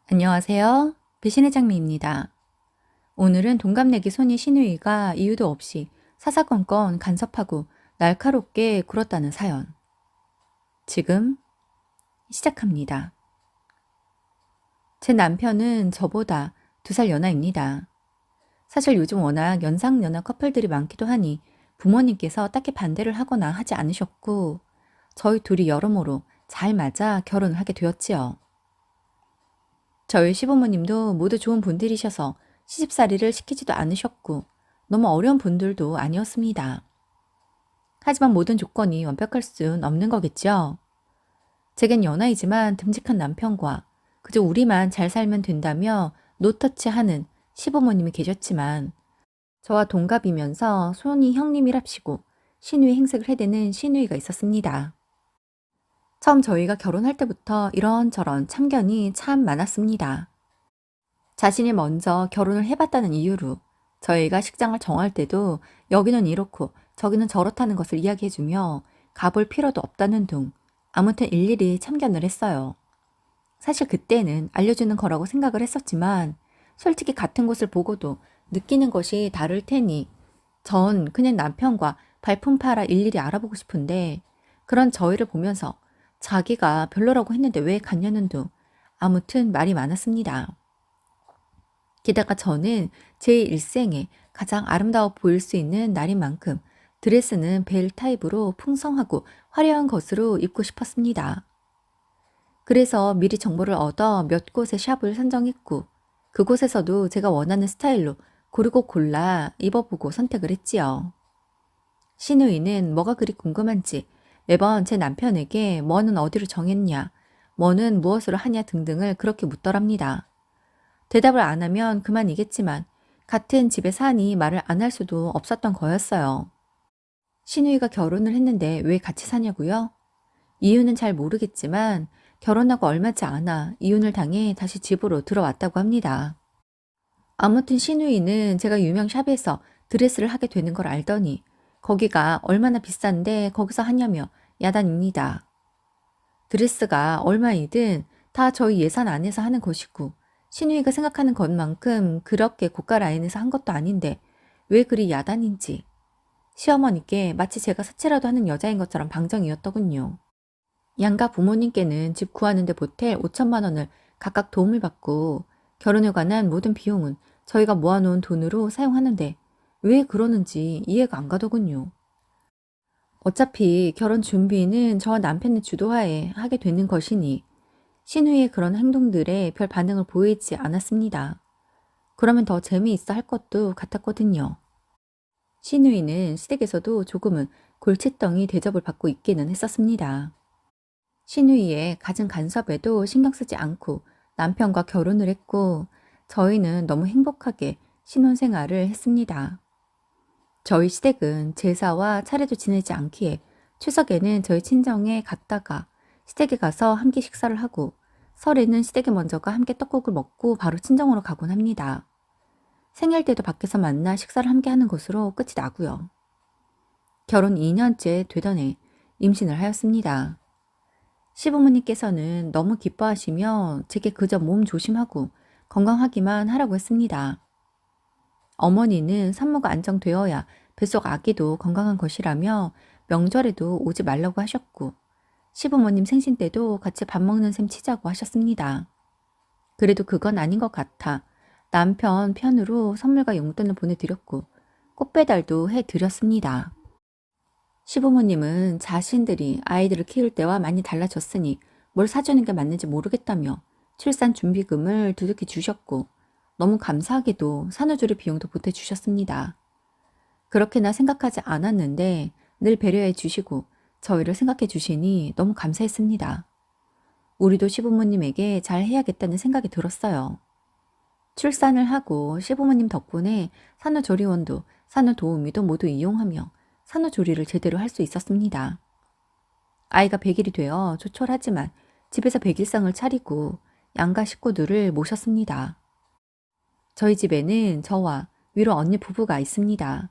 안녕하세요. 배신의 장미입니다. 오늘은 동갑내기 손이 신우이가 이유도 없이 사사건건 간섭하고 날카롭게 굴었다는 사연. 지금 시작합니다. 제 남편은 저보다 2살 연하입니다. 사실 요즘 워낙 연상연하 커플들이 많기도 하니 부모님께서 딱히 반대를 하거나 하지 않으셨고 저희 둘이 여러모로 잘 맞아 결혼을 하게 되었지요. 저희 시부모님도 모두 좋은 분들이셔서 시집살이를 시키지도 않으셨고 너무 어려운 분들도 아니었습니다. 하지만 모든 조건이 완벽할 순 없는 거겠죠. 제겐 연하이지만 듬직한 남편과 그저 우리만 잘 살면 된다며 노터치하는 시부모님이 계셨지만 저와 동갑이면서 손이 형님이랍시고 시누이 행색을 해대는 시누이가 있었습니다. 처음 저희가 결혼할 때부터 이런저런 참견이 참 많았습니다. 자신이 먼저 결혼을 해봤다는 이유로 저희가 식장을 정할 때도 여기는 이렇고 저기는 저렇다는 것을 이야기해주며 가볼 필요도 없다는 둥 아무튼 일일이 참견을 했어요. 사실 그때는 알려주는 거라고 생각을 했었지만 솔직히 같은 곳을 보고도 느끼는 것이 다를 테니 전 그냥 남편과 발품 팔아 일일이 알아보고 싶은데 그런 저희를 보면서 자기가 별로라고 했는데 왜 갔냐는 둥 아무튼 말이 많았습니다. 게다가 저는 제 일생에 가장 아름다워 보일 수 있는 날인 만큼 드레스는 벨 타입으로 풍성하고 화려한 것으로 입고 싶었습니다. 그래서 미리 정보를 얻어 몇 곳의 샵을 선정했고 그곳에서도 제가 원하는 스타일로 고르고 골라 입어보고 선택을 했지요. 시누이는 뭐가 그리 궁금한지 매번 제 남편에게 뭐는 어디로 정했냐, 뭐는 무엇으로 하냐 등등을 그렇게 묻더랍니다. 대답을 안 하면 그만이겠지만 같은 집에 사니 말을 안 할 수도 없었던 거였어요. 시누이가 결혼을 했는데 왜 같이 사냐고요? 이유는 잘 모르겠지만 결혼하고 얼마지 않아 이혼을 당해 다시 집으로 들어왔다고 합니다. 아무튼 시누이는 제가 유명 샵에서 드레스를 하게 되는 걸 알더니 거기가 얼마나 비싼데 거기서 하냐며 야단입니다. 드레스가 얼마이든 다 저희 예산 안에서 하는 것이고 신우이가 생각하는 것만큼 그렇게 고가 라인에서 한 것도 아닌데 왜 그리 야단인지 시어머니께 마치 제가 사치라도 하는 여자인 것처럼 방정이었더군요. 양가 부모님께는 집 구하는데 보태 5천만 원을 각각 도움을 받고 결혼에 관한 모든 비용은 저희가 모아놓은 돈으로 사용하는데 왜 그러는지 이해가 안 가더군요. 어차피 결혼 준비는 저와 남편의 주도하에 하게 되는 것이니 신우의 그런 행동들에 별 반응을 보이지 않았습니다. 그러면 더 재미있어 할 것도 같았거든요. 신우이는 시댁에서도 조금은 골칫덩이 대접을 받고 있기는 했었습니다. 신우이의 갖은 간섭에도 신경 쓰지 않고 남편과 결혼을 했고 저희는 너무 행복하게 신혼생활을 했습니다. 저희 시댁은 제사와 차례도 지내지 않기에 추석에는 저희 친정에 갔다가 시댁에 가서 함께 식사를 하고 설에는 시댁에 먼저가 함께 떡국을 먹고 바로 친정으로 가곤 합니다. 생일 때도 밖에서 만나 식사를 함께 하는 것으로 끝이 나고요. 결혼 2년째 되던 해 임신을 하였습니다. 시부모님께서는 너무 기뻐하시며 제게 그저 몸 조심하고 건강하기만 하라고 했습니다. 어머니는 산모가 안정되어야 뱃속 아기도 건강한 것이라며 명절에도 오지 말라고 하셨고 시부모님 생신 때도 같이 밥 먹는 셈 치자고 하셨습니다. 그래도 그건 아닌 것 같아 남편 편으로 선물과 용돈을 보내드렸고 꽃배달도 해드렸습니다. 시부모님은 자신들이 아이들을 키울 때와 많이 달라졌으니 뭘 사주는 게 맞는지 모르겠다며 출산 준비금을 두둑히 주셨고 너무 감사하게도 산후조리 비용도 보태주셨습니다. 그렇게나 생각하지 않았는데 늘 배려해 주시고 저희를 생각해 주시니 너무 감사했습니다. 우리도 시부모님에게 잘 해야겠다는 생각이 들었어요. 출산을 하고 시부모님 덕분에 산후조리원도 산후도우미도 모두 이용하며 산후조리를 제대로 할 수 있었습니다. 아이가 100일이 되어 조촐하지만 집에서 100일상을 차리고 양가 식구들을 모셨습니다. 저희 집에는 저와 위로 언니 부부가 있습니다.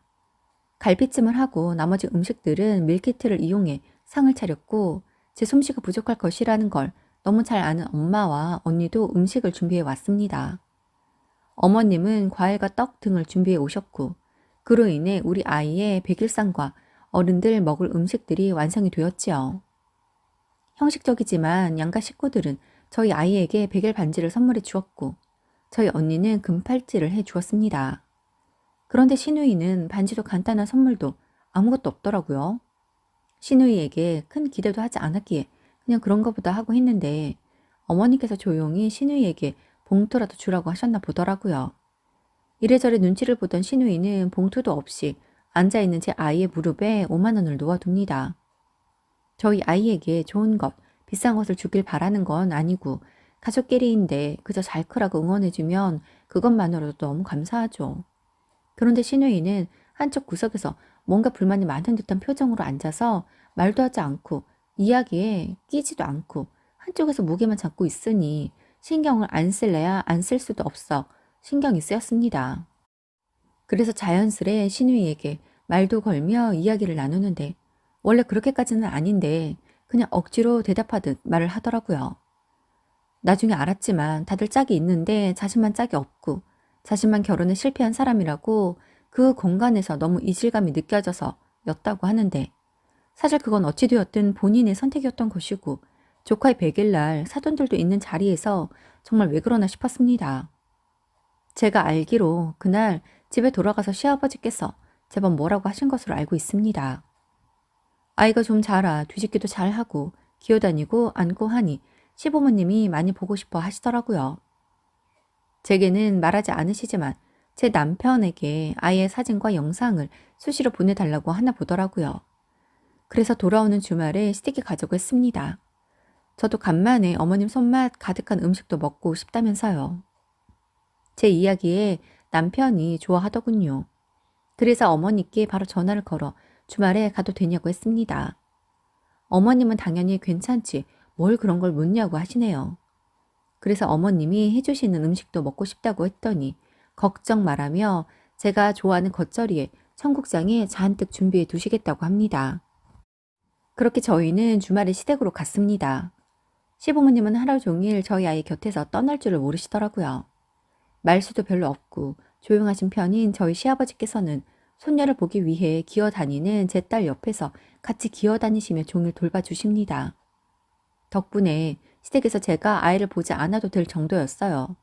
갈비찜을 하고 나머지 음식들은 밀키트를 이용해 상을 차렸고 제 솜씨가 부족할 것이라는 걸 너무 잘 아는 엄마와 언니도 음식을 준비해 왔습니다. 어머님은 과일과 떡 등을 준비해 오셨고, 그로 인해 우리 아이의 백일상과 어른들 먹을 음식들이 완성이 되었지요. 형식적이지만 양가 식구들은 저희 아이에게 백일 반지를 선물해 주었고, 저희 언니는 금팔찌를 해 주었습니다. 그런데 시누이는 반지도 간단한 선물도 아무것도 없더라고요. 시누이에게 큰 기대도 하지 않았기에 그냥 그런가 보다 하고 했는데, 어머니께서 조용히 시누이에게 봉투라도 주라고 하셨나 보더라고요. 이래저래 눈치를 보던 시누이는 봉투도 없이 앉아있는 제 아이의 무릎에 5만 원을 놓아둡니다. 저희 아이에게 좋은 것, 비싼 것을 주길 바라는 건 아니고 가족끼리인데 그저 잘 크라고 응원해주면 그것만으로도 너무 감사하죠. 그런데 시누이는 한쪽 구석에서 뭔가 불만이 많은 듯한 표정으로 앉아서 말도 하지 않고 이야기에 끼지도 않고 한쪽에서 무게만 잡고 있으니 신경을 안 쓸래야 안 쓸 수도 없어 신경이 쓰였습니다. 그래서 자연스레 시누이에게 말도 걸며 이야기를 나누는데 원래 그렇게까지는 아닌데 그냥 억지로 대답하듯 말을 하더라고요. 나중에 알았지만 다들 짝이 있는데 자신만 짝이 없고 자신만 결혼에 실패한 사람이라고 그 공간에서 너무 이질감이 느껴져서 였다고 하는데 사실 그건 어찌 되었든 본인의 선택이었던 것이고 조카의 100일날 사돈들도 있는 자리에서 정말 왜 그러나 싶었습니다. 제가 알기로 그날 집에 돌아가서 시아버지께서 제법 뭐라고 하신 것으로 알고 있습니다. 아이가 좀 자라 뒤집기도 잘하고 기어다니고 앉고 하니 시부모님이 많이 보고 싶어 하시더라고요. 제게는 말하지 않으시지만 제 남편에게 아이의 사진과 영상을 수시로 보내달라고 하나 보더라고요. 그래서 돌아오는 주말에 스테이크 가자고 했습니다. 저도 간만에 어머님 손맛 가득한 음식도 먹고 싶다면서요. 제 이야기에 남편이 좋아하더군요. 그래서 어머니께 바로 전화를 걸어 주말에 가도 되냐고 했습니다. 어머님은 당연히 괜찮지 뭘 그런 걸 묻냐고 하시네요. 그래서 어머님이 해주시는 음식도 먹고 싶다고 했더니 걱정 말하며 제가 좋아하는 겉절이에 청국장에 잔뜩 준비해 두시겠다고 합니다. 그렇게 저희는 주말에 시댁으로 갔습니다. 시부모님은 하루 종일 저희 아이 곁에서 떠날 줄을 모르시더라고요. 말수도 별로 없고 조용하신 편인 저희 시아버지께서는 손녀를 보기 위해 기어다니는 제 딸 옆에서 같이 기어다니시며 종일 돌봐주십니다. 덕분에 시댁에서 제가 아이를 보지 않아도 될 정도였어요.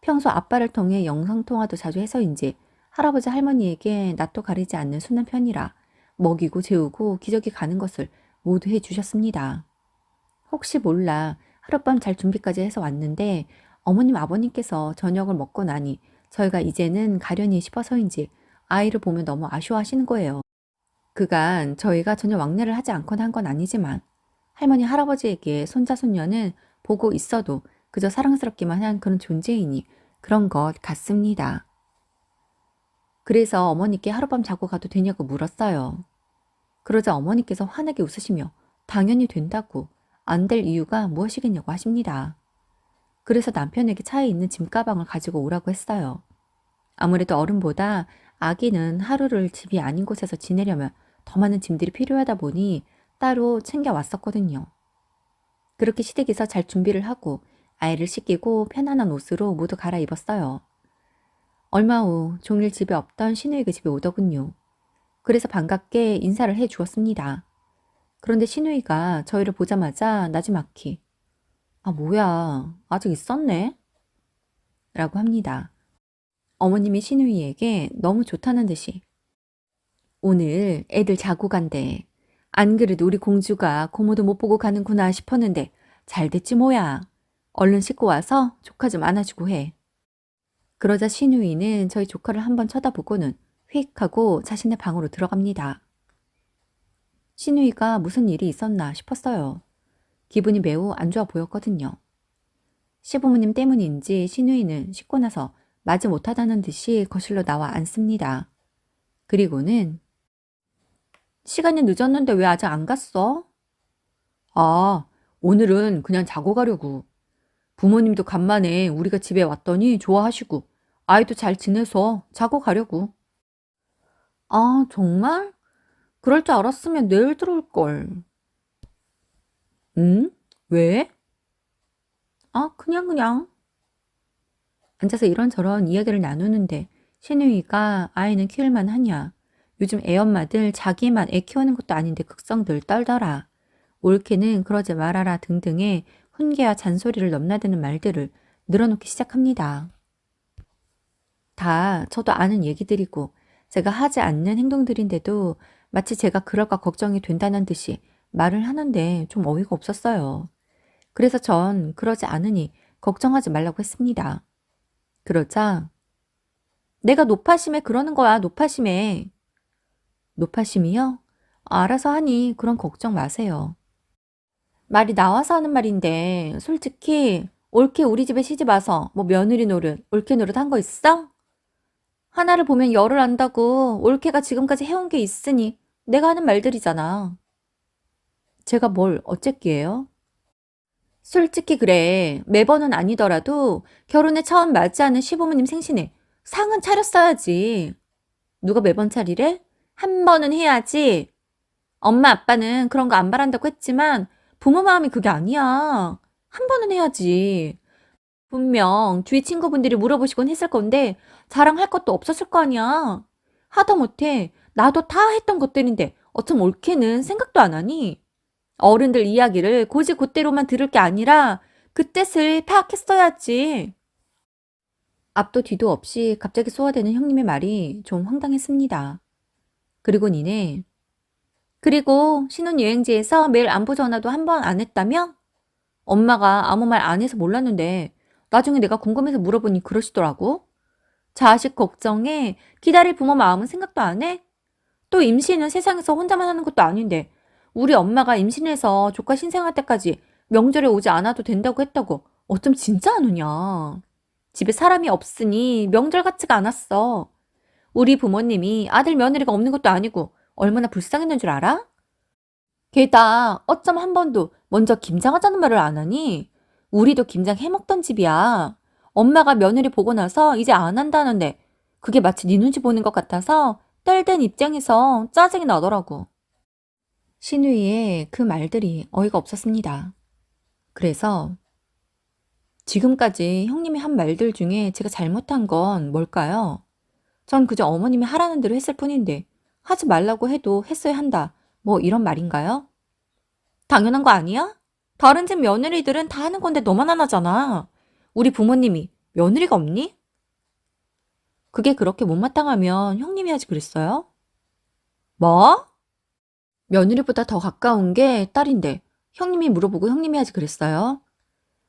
평소 아빠를 통해 영상통화도 자주 해서인지 할아버지 할머니에게 낯도 가리지 않는 순한 편이라 먹이고 재우고 기저귀 가는 것을 모두 해주셨습니다. 혹시 몰라 하룻밤 잘 준비까지 해서 왔는데 어머님 아버님께서 저녁을 먹고 나니 저희가 이제는 가려니 싶어서인지 아이를 보면 너무 아쉬워하시는 거예요. 그간 저희가 전혀 왕래를 하지 않거나 한 건 아니지만 할머니 할아버지에게 손자 손녀는 보고 있어도 그저 사랑스럽기만 한 그런 존재이니 그런 것 같습니다. 그래서 어머니께 하룻밤 자고 가도 되냐고 물었어요. 그러자 어머니께서 환하게 웃으시며 당연히 된다고 안 될 이유가 무엇이겠냐고 하십니다. 그래서 남편에게 차에 있는 짐가방을 가지고 오라고 했어요. 아무래도 어른보다 아기는 하루를 집이 아닌 곳에서 지내려면 더 많은 짐들이 필요하다 보니 따로 챙겨왔었거든요. 그렇게 시댁에서 잘 준비를 하고 아이를 씻기고 편안한 옷으로 모두 갈아입었어요. 얼마 후 종일 집에 없던 시누이가 집에 오더군요. 그래서 반갑게 인사를 해 주었습니다. 그런데 시누이가 저희를 보자마자 나지막히 아 뭐야 아직 있었네? 라고 합니다. 어머님이 시누이에게 너무 좋다는 듯이 오늘 애들 자고 간대. 안 그래도 우리 공주가 고모도 못 보고 가는구나 싶었는데 잘 됐지 뭐야. 얼른 씻고 와서 조카 좀 안아주고 해. 그러자 시누이는 저희 조카를 한번 쳐다보고는 휙 하고 자신의 방으로 들어갑니다. 시누이가 무슨 일이 있었나 싶었어요. 기분이 매우 안 좋아 보였거든요. 시부모님 때문인지 시누이는 씻고 나서 마지 못하다는 듯이 거실로 나와 앉습니다. 그리고는 시간이 늦었는데 왜 아직 안 갔어? 아, 오늘은 그냥 자고 가려고. 부모님도 간만에 우리가 집에 왔더니 좋아하시고 아이도 잘 지내서 자고 가려고. 아, 정말? 그럴 줄 알았으면 내일 들어올걸. 응? 왜? 그냥. 앉아서 이런저런 이야기를 나누는데 신우이가 아이는 키울만 하냐. 요즘 애엄마들 자기만 애 키우는 것도 아닌데 극성들 떨더라. 옳게는 그러지 말아라 등등의 훈계와 잔소리를 넘나드는 말들을 늘어놓기 시작합니다. 다 저도 아는 얘기들이고 제가 하지 않는 행동들인데도 마치 제가 그럴까 걱정이 된다는 듯이 말을 하는데 좀 어이가 없었어요. 그래서 전 그러지 않으니 걱정하지 말라고 했습니다. 그러자 내가 노파심에 그러는 거야, 노파심에. 노파심이요? 알아서 하니 그런 걱정 마세요. 말이 나와서 하는 말인데 솔직히 올케 우리 집에 시집 와서 뭐 며느리 노릇, 올케 노릇 한 거 있어? 하나를 보면 열을 안다고 올케가 지금까지 해온 게 있으니 내가 하는 말들이잖아. 제가 뭘 어쨌기예요? 솔직히 그래. 매번은 아니더라도 결혼에 처음 맞이하는 시부모님 생신에 상은 차렸어야지. 누가 매번 차리래? 한 번은 해야지. 엄마 아빠는 그런 거 안 바란다고 했지만 부모 마음이 그게 아니야. 한 번은 해야지. 분명 주위 친구분들이 물어보시곤 했을 건데 자랑할 것도 없었을 거 아니야. 하다못해 나도 다 했던 것들인데 어쩜 옳게는 생각도 안 하니? 어른들 이야기를 곧이곧대로만 들을 게 아니라 그 뜻을 파악했어야지. 앞도 뒤도 없이 갑자기 쏘아대는 형님의 말이 좀 황당했습니다. 그리고 니네 그리고 신혼여행지에서 매일 안부 전화도 한 번 안 했다며? 엄마가 아무 말 안 해서 몰랐는데 나중에 내가 궁금해서 물어보니 그러시더라고. 자식 걱정에 기다릴 부모 마음은 생각도 안 해? 또 임신은 세상에서 혼자만 하는 것도 아닌데 우리 엄마가 임신해서 조카 신생할 때까지 명절에 오지 않아도 된다고 했다고 어쩜 진짜 안 오냐. 집에 사람이 없으니 명절 같지가 않았어. 우리 부모님이 아들 며느리가 없는 것도 아니고 얼마나 불쌍했는 줄 알아? 게다 어쩜 한 번도 먼저 김장하자는 말을 안 하니? 우리도 김장 해먹던 집이야. 엄마가 며느리 보고 나서 이제 안 한다는데 그게 마치 네 눈치 보는 것 같아서 딸된 입장에서 짜증이 나더라고. 신우이의 그 말들이 어이가 없었습니다. 그래서 지금까지 형님이 한 말들 중에 제가 잘못한 건 뭘까요? 전 그저 어머님이 하라는 대로 했을 뿐인데 하지 말라고 해도 했어야 한다. 뭐 이런 말인가요? 당연한 거 아니야? 다른 집 며느리들은 다 하는 건데 너만 안 하잖아. 우리 부모님이 며느리가 없니? 그게 그렇게 못마땅하면 형님이 하지 그랬어요? 뭐? 며느리보다 더 가까운 게 딸인데 형님이 물어보고 형님이 하지 그랬어요?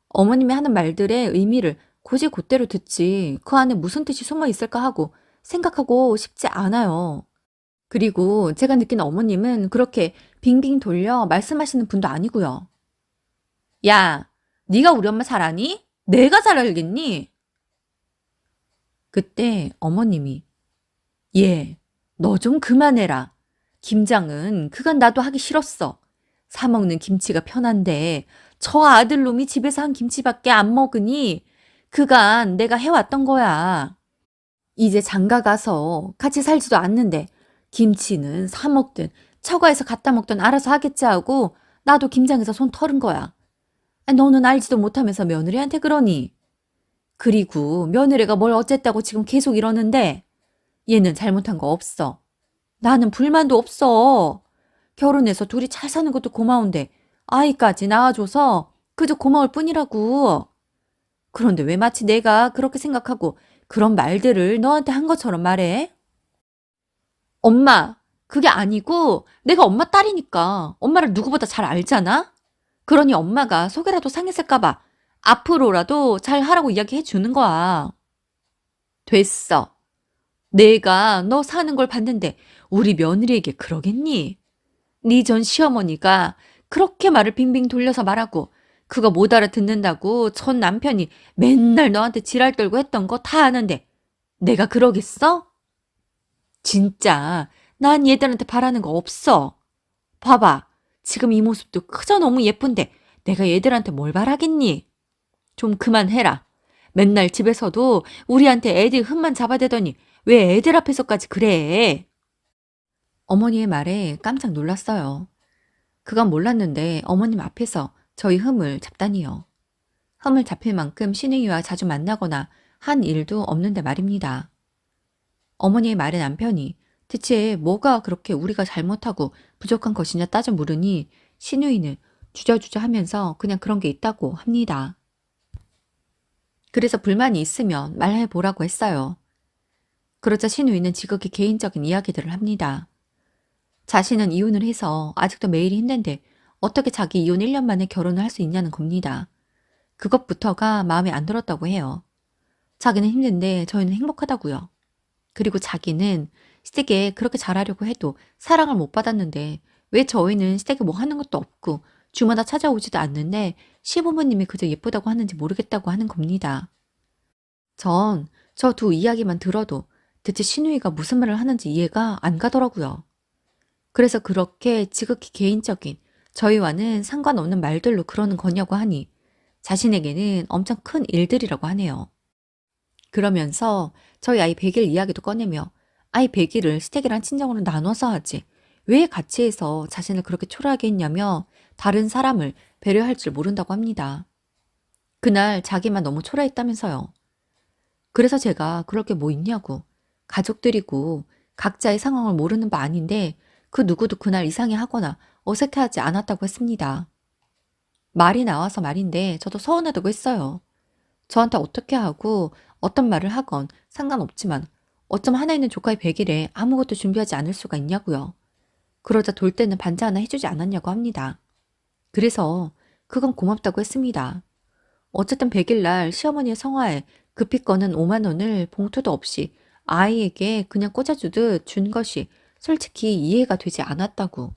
어머님이 하는 말들의 의미를 곧이곧대로 듣지 그 안에 무슨 뜻이 숨어 있을까 하고 생각하고 싶지 않아요. 그리고 제가 느낀 어머님은 그렇게 빙빙 돌려 말씀하시는 분도 아니고요. 야, 네가 우리 엄마 잘 아니? 내가 잘 알겠니? 그때 어머님이 얘, 너 좀 그만해라. 김장은 그간 나도 하기 싫었어. 사 먹는 김치가 편한데 저 아들놈이 집에서 한 김치밖에 안 먹으니 그간 내가 해왔던 거야. 이제 장가 가서 같이 살지도 않는데 김치는 사 먹든 처가에서 갖다 먹든 알아서 하겠지 하고 나도 김장에서 손 털은 거야. 너는 알지도 못하면서 며느리한테 그러니. 그리고 며느리가 뭘 어쨌다고 지금 계속 이러는데 얘는 잘못한 거 없어. 나는 불만도 없어. 결혼해서 둘이 잘 사는 것도 고마운데 아이까지 낳아줘서 그저 고마울 뿐이라고. 그런데 왜 마치 내가 그렇게 생각하고 그런 말들을 너한테 한 것처럼 말해? 엄마, 그게 아니고 내가 엄마 딸이니까 엄마를 누구보다 잘 알잖아? 그러니 엄마가 속이라도 상했을까봐 앞으로라도 잘 하라고 이야기해 주는 거야. 됐어. 내가 너 사는 걸 봤는데 우리 며느리에게 그러겠니? 네 전 시어머니가 그렇게 말을 빙빙 돌려서 말하고 그거 못 알아듣는다고 전 남편이 맨날 너한테 지랄 떨고 했던 거 다 아는데 내가 그러겠어? 진짜 난 얘들한테 바라는 거 없어. 봐봐. 지금 이 모습도 그저 너무 예쁜데 내가 얘들한테 뭘 바라겠니? 좀 그만해라. 맨날 집에서도 우리한테 애들 흠만 잡아대더니 왜 애들 앞에서까지 그래? 어머니의 말에 깜짝 놀랐어요. 그건 몰랐는데 어머님 앞에서 저희 흠을 잡다니요. 허물 잡힐 만큼 신우이와 자주 만나거나 한 일도 없는데 말입니다. 어머니의 말에 남편이 대체 뭐가 그렇게 우리가 잘못하고 부족한 것이냐 따져 물으니 신우이는 주저주저 하면서 그냥 그런 게 있다고 합니다. 그래서 불만이 있으면 말해보라고 했어요. 그러자 신우이는 지극히 개인적인 이야기들을 합니다. 자신은 이혼을 해서 아직도 매일이 힘든데 어떻게 자기 이혼 1년 만에 결혼을 할 수 있냐는 겁니다. 그것부터가 마음에 안 들었다고 해요. 자기는 힘든데 저희는 행복하다고요. 그리고 자기는 시댁에 그렇게 잘하려고 해도 사랑을 못 받았는데 왜 저희는 시댁에 뭐 하는 것도 없고 주마다 찾아오지도 않는데 시부모님이 그저 예쁘다고 하는지 모르겠다고 하는 겁니다. 전 저 두 이야기만 들어도 대체 신우이가 무슨 말을 하는지 이해가 안 가더라고요. 그래서 그렇게 지극히 개인적인 저희와는 상관없는 말들로 그러는 거냐고 하니 자신에게는 엄청 큰 일들이라고 하네요. 그러면서 저희 아이 100일 이야기도 꺼내며 아이 100일을 시댁이랑 친정으로 나눠서 하지 왜 같이 해서 자신을 그렇게 초라하게 했냐며 다른 사람을 배려할 줄 모른다고 합니다. 그날 자기만 너무 초라했다면서요. 그래서 제가 그럴 게 뭐 있냐고 가족들이고 각자의 상황을 모르는 바 아닌데 그 누구도 그날 이상해하거나 어색해하지 않았다고 했습니다. 말이 나와서 말인데 저도 서운하다고 했어요. 저한테 어떻게 하고 어떤 말을 하건 상관없지만 어쩜 하나 있는 조카의 100일에 아무것도 준비하지 않을 수가 있냐고요. 그러자 돌 때는 반찬 하나 해주지 않았냐고 합니다. 그래서 그건 고맙다고 했습니다. 어쨌든 100일 날 시어머니의 성화에 급히 꺼낸 5만 원을 봉투도 없이 아이에게 그냥 꽂아주듯 준 것이 솔직히 이해가 되지 않았다고.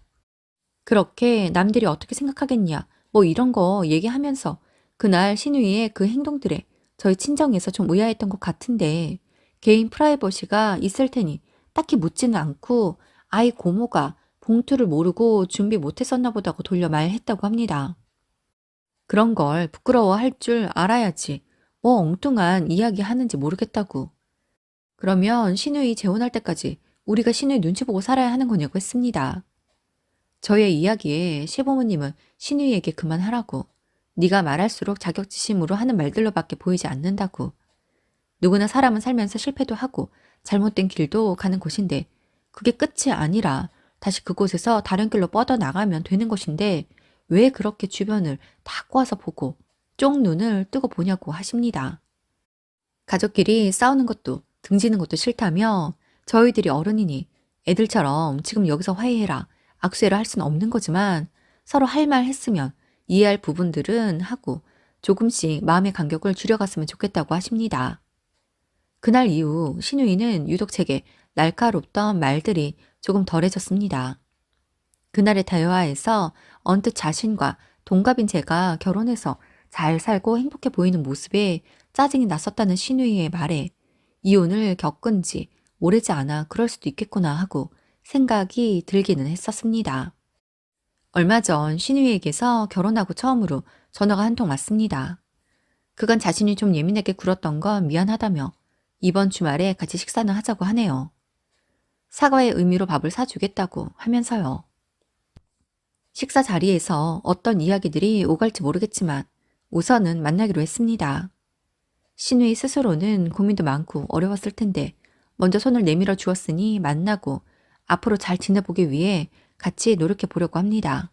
그렇게 남들이 어떻게 생각하겠냐 뭐 이런 거 얘기하면서 그날 신우이의 그 행동들에 저희 친정에서 좀 의아했던 것 같은데 개인 프라이버시가 있을 테니 딱히 묻지는 않고 아이 고모가 봉투를 모르고 준비 못했었나 보다고 돌려 말했다고 합니다. 그런 걸 부끄러워할 줄 알아야지 뭐 엉뚱한 이야기 하는지 모르겠다고. 그러면 신우이 재혼할 때까지 우리가 신우이 눈치 보고 살아야 하는 거냐고 했습니다. 저의 이야기에 시부모님은 신우이에게 그만하라고 네가 말할수록 자격지심으로 하는 말들로밖에 보이지 않는다고. 누구나 사람은 살면서 실패도 하고 잘못된 길도 가는 곳인데 그게 끝이 아니라 다시 그곳에서 다른 길로 뻗어나가면 되는 것인데 왜 그렇게 주변을 다 꼬아서 보고 쪽 눈을 뜨고 보냐고 하십니다. 가족끼리 싸우는 것도 등지는 것도 싫다며 저희들이 어른이니 애들처럼 지금 여기서 화해해라, 악수해라 할 수는 없는 거지만 서로 할 말 했으면 이해할 부분들은 하고 조금씩 마음의 간격을 줄여갔으면 좋겠다고 하십니다. 그날 이후 신우이는 유독 제게 날카롭던 말들이 조금 덜해졌습니다. 그날의 대화에서 언뜻 자신과 동갑인 제가 결혼해서 잘 살고 행복해 보이는 모습에 짜증이 났었다는 신우이의 말에 이혼을 겪은 지 오래지 않아 그럴 수도 있겠구나 하고 생각이 들기는 했었습니다. 얼마 전 신우이에게서 결혼하고 처음으로 전화가 한 통 왔습니다. 그간 자신이 좀 예민하게 굴었던 건 미안하다며 이번 주말에 같이 식사는 하자고 하네요. 사과의 의미로 밥을 사주겠다고 하면서요. 식사 자리에서 어떤 이야기들이 오갈지 모르겠지만 우선은 만나기로 했습니다. 신우이 스스로는 고민도 많고 어려웠을 텐데 먼저 손을 내밀어 주었으니 만나고 앞으로 잘 지내보기 위해 같이 노력해 보려고 합니다.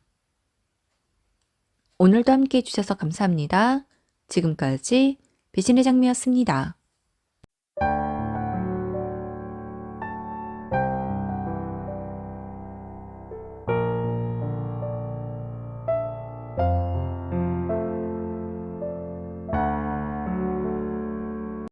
오늘도 함께 해주셔서 감사합니다. 지금까지 배신의 장미였습니다.